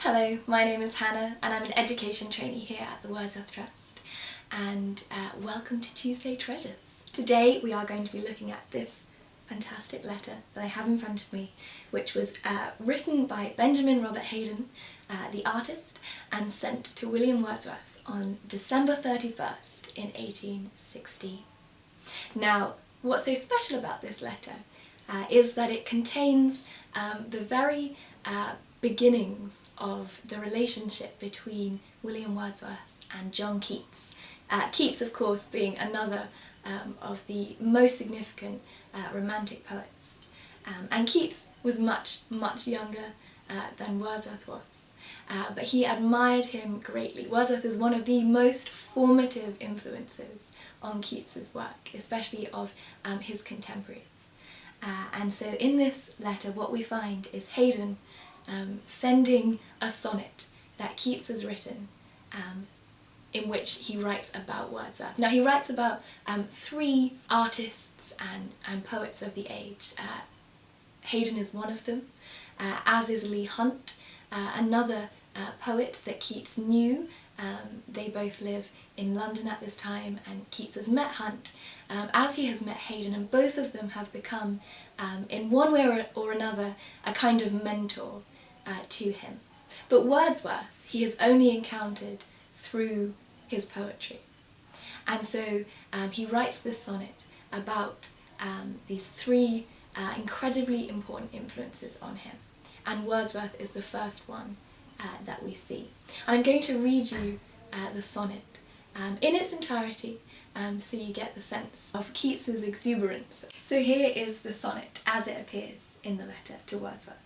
Hello, my name is Hannah and I'm an education trainee here at the Wordsworth Trust, and welcome to Tuesday Treasures. Today we are going to be looking at this fantastic letter that I have in front of me, which was written by Benjamin Robert Haydon, the artist, and sent to William Wordsworth on December 31st in 1816. Now, what's so special about this letter is that it contains the very beginnings of the relationship between William Wordsworth and John Keats. Keats, of course, being another of the most significant romantic poets. And Keats was much younger than Wordsworth was, but he admired him greatly. Wordsworth is one of the most formative influences on Keats's work, especially of his contemporaries. And so in this letter what we find is Haydon sending a sonnet that Keats has written, in which he writes about Wordsworth. Now he writes about three artists and poets of the age. Haydon is one of them, as is Leigh Hunt, another poet that Keats knew. They both live in London at this time, and Keats has met Hunt as he has met Haydon, and both of them have become, in one way or another, a kind of mentor to him. But Wordsworth he has only encountered through his poetry. And so he writes this sonnet about these three incredibly important influences on him. And Wordsworth is the first one that we see. And I'm going to read you the sonnet in its entirety, so you get the sense of Keats's exuberance. So here is the sonnet as it appears in the letter to Wordsworth.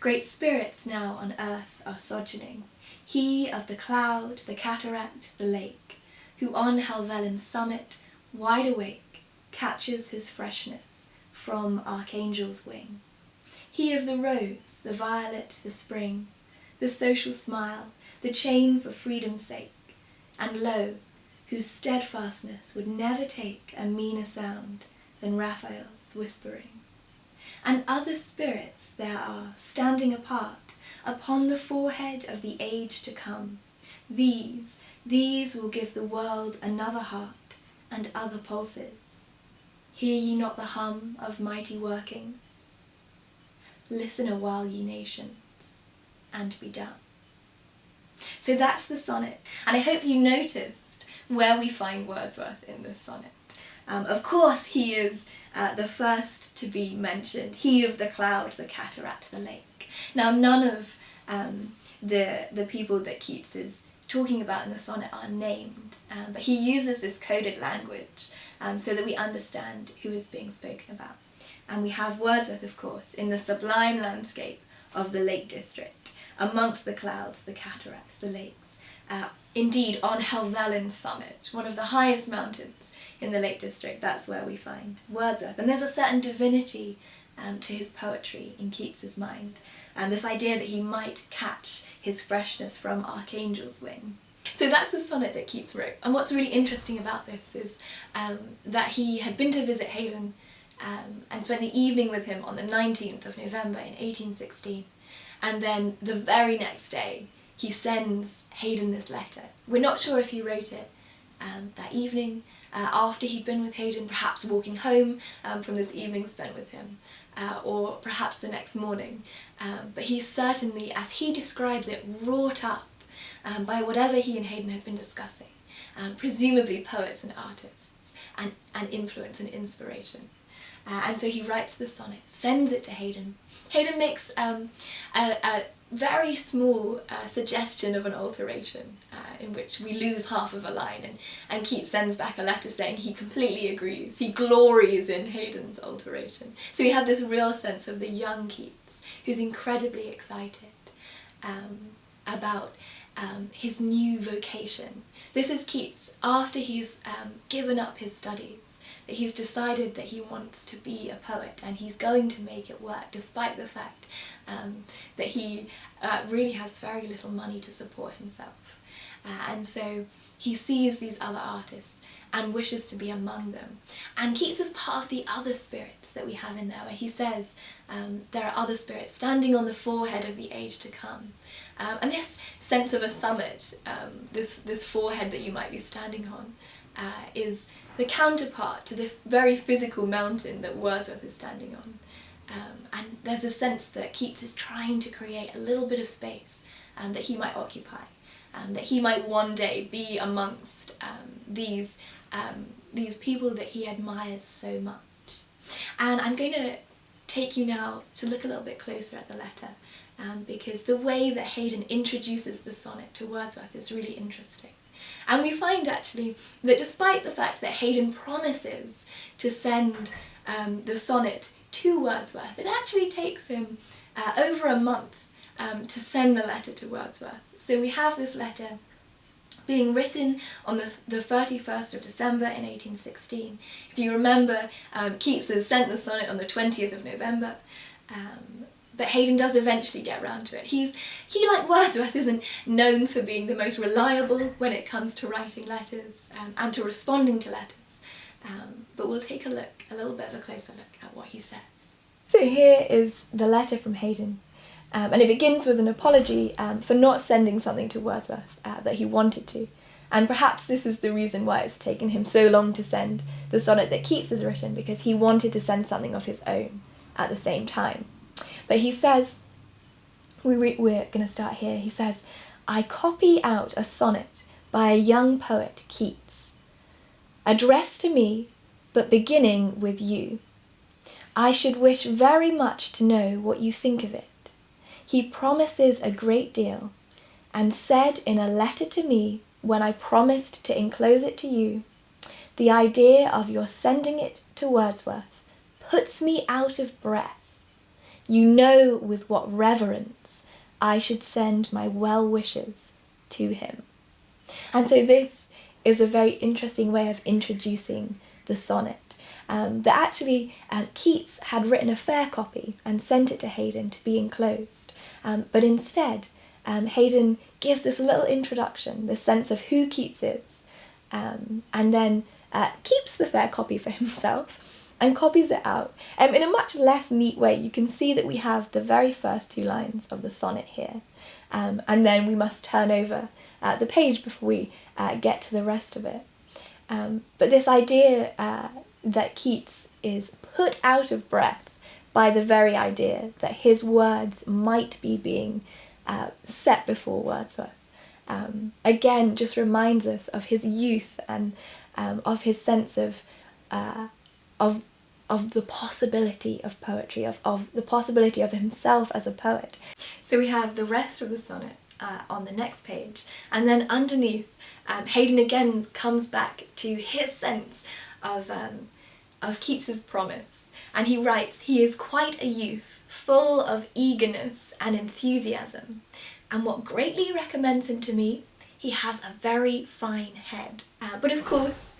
Great spirits now on earth are sojourning, he of the cloud, the cataract, the lake, who on Helvellyn's summit, wide awake, catches his freshness from archangel's wing. He of the rose, the violet, the spring, the social smile, the chain for freedom's sake, and lo, whose steadfastness would never take a meaner sound than Raphael's whispering. And other spirits there are, standing apart, upon the forehead of the age to come. These will give the world another heart, and other pulses. Hear ye not the hum of mighty workings? Listen a while, ye nations, and be dumb. So that's the sonnet, and I hope you noticed where we find Wordsworth in this sonnet. Of course he is the first to be mentioned, he of the cloud, the cataract, the lake. Now none of the people that Keats is talking about in the sonnet are named, but he uses this coded language so that we understand who is being spoken about. And we have Wordsworth, of course, in the sublime landscape of the Lake District, amongst the clouds, the cataracts, the lakes. Indeed, on Helvellyn's summit, one of the highest mountains in the Lake District, that's where we find Wordsworth. And there's a certain divinity to his poetry in Keats's mind, and this idea that he might catch his freshness from archangel's wing. So that's the sonnet that Keats wrote. And what's really interesting about this is that he had been to visit Haydon and spent the evening with him on the 19th of November in 1816. And then the very next day he sends Haydon this letter. We're not sure if he wrote it that evening, after he'd been with Haydon, perhaps walking home from this evening spent with him, or perhaps the next morning. But he's certainly, as he describes it, wrought up by whatever he and Haydon had been discussing, presumably poets and artists, and influence and inspiration. And so he writes the sonnet, sends it to Haydon. Haydon makes a very small suggestion of an alteration in which we lose half of a line, and Keats sends back a letter saying he completely agrees. He glories in Haydon's alteration. So we have this real sense of the young Keats who's incredibly excited about his new vocation. This is Keats after he's given up his studies, that he's decided that he wants to be a poet and he's going to make it work despite the fact that he really has very little money to support himself. and so he sees these other artists and wishes to be among them. And Keats is part of the other spirits that we have in there, where he says there are other spirits standing on the forehead of the age to come. And this sense of a summit, this forehead that you might be standing on, is the counterpart to the very physical mountain that Wordsworth is standing on. And there's a sense that Keats is trying to create a little bit of space that he might occupy, that he might one day be amongst these people that he admires so much. And I'm going to take you now to look a little bit closer at the letter, because the way that Haydon introduces the sonnet to Wordsworth is really interesting. And we find actually that despite the fact that Haydon promises to send the sonnet to Wordsworth, it actually takes him over a month to send the letter to Wordsworth. So we have this letter being written on the 31st of December in 1816. If you remember, Keats has sent the sonnet on the 20th of November, but Haydon does eventually get round to it. He, like Wordsworth, isn't known for being the most reliable when it comes to writing letters and to responding to letters, but we'll take a little bit of a closer look at what he says. So here is the letter from Haydon. And it begins with an apology for not sending something to Wordsworth that he wanted to. And perhaps this is the reason why it's taken him so long to send the sonnet that Keats has written, because he wanted to send something of his own at the same time. But he says, we're going to start here, he says, "I copy out a sonnet by a young poet, Keats, addressed to me, but beginning with you. I should wish very much to know what you think of it. He promises a great deal, and said in a letter to me when I promised to enclose it to you, the idea of your sending it to Wordsworth puts me out of breath. You know with what reverence I should send my well wishes to him." And so this is a very interesting way of introducing the sonnet. That actually Keats had written a fair copy and sent it to Haydon to be enclosed. But instead, Haydon gives this little introduction, the sense of who Keats is, and then keeps the fair copy for himself and copies it out. In a much less neat way. You can see that we have the very first two lines of the sonnet here, and then we must turn over the page before we get to the rest of it. But this idea that Keats is put out of breath by the very idea that his words might be being set before Wordsworth, again just reminds us of his youth and of his sense of the possibility of poetry, of the possibility of himself as a poet. So we have the rest of the sonnet on the next page, and then underneath Haydon again comes back to his sense of Keats's promise, and he writes, "He is quite a youth, full of eagerness and enthusiasm, and what greatly recommends him to me, he has a very fine head." But of course,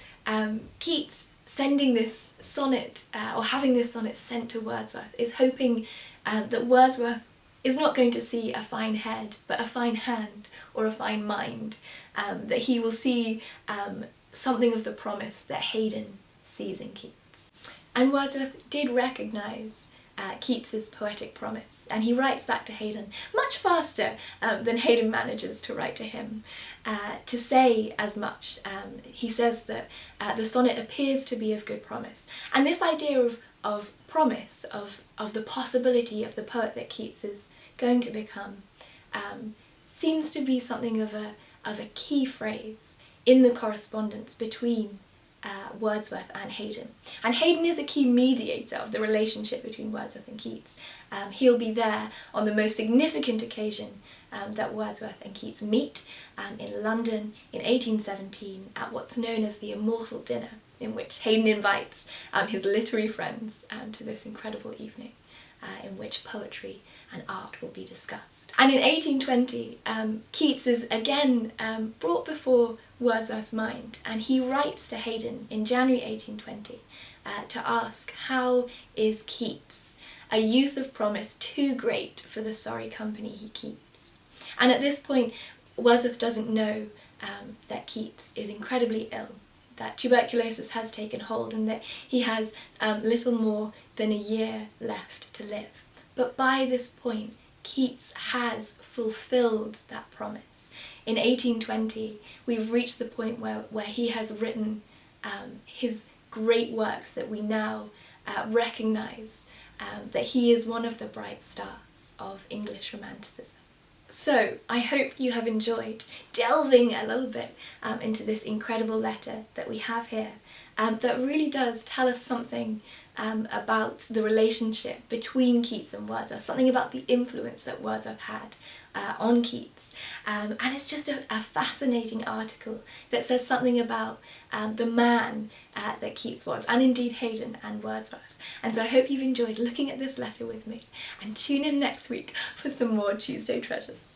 Keats sending this sonnet, or having this sonnet sent to Wordsworth, is hoping that Wordsworth is not going to see a fine head, but a fine hand or a fine mind, that he will see something of the promise that Haydon sees in Keats. And Wordsworth did recognise Keats's poetic promise, and he writes back to Haydon much faster than Haydon manages to write to him, to say as much. He says that the sonnet appears to be of good promise, and this idea of promise, of the possibility of the poet that Keats is going to become, seems to be something of a key phrase in the correspondence between Wordsworth and Haydon. And Haydon is a key mediator of the relationship between Wordsworth and Keats. He'll be there on the most significant occasion that Wordsworth and Keats meet in London in 1817 at what's known as the Immortal Dinner, in which Haydon invites his literary friends to this incredible evening in which poetry and art will be discussed. And in 1820, Keats is again brought before Wordsworth's mind, and he writes to Haydon in January 1820 to ask, how is Keats, a youth of promise too great for the sorry company he keeps? And at this point, Wordsworth doesn't know that Keats is incredibly ill, that tuberculosis has taken hold and that he has little more than a year left to live. But by this point, Keats has fulfilled that promise. In 1820, we've reached the point where he has written his great works that we now recognise, that he is one of the bright stars of English Romanticism. So, I hope you have enjoyed delving a little bit into this incredible letter that we have here, that really does tell us something about the relationship between Keats and Wordsworth, something about the influence that Wordsworth had on Keats. And it's just a fascinating article that says something about the man that Keats was, and indeed Haydon and Wordsworth. And so I hope you've enjoyed looking at this letter with me, and tune in next week for some more Tuesday Treasures.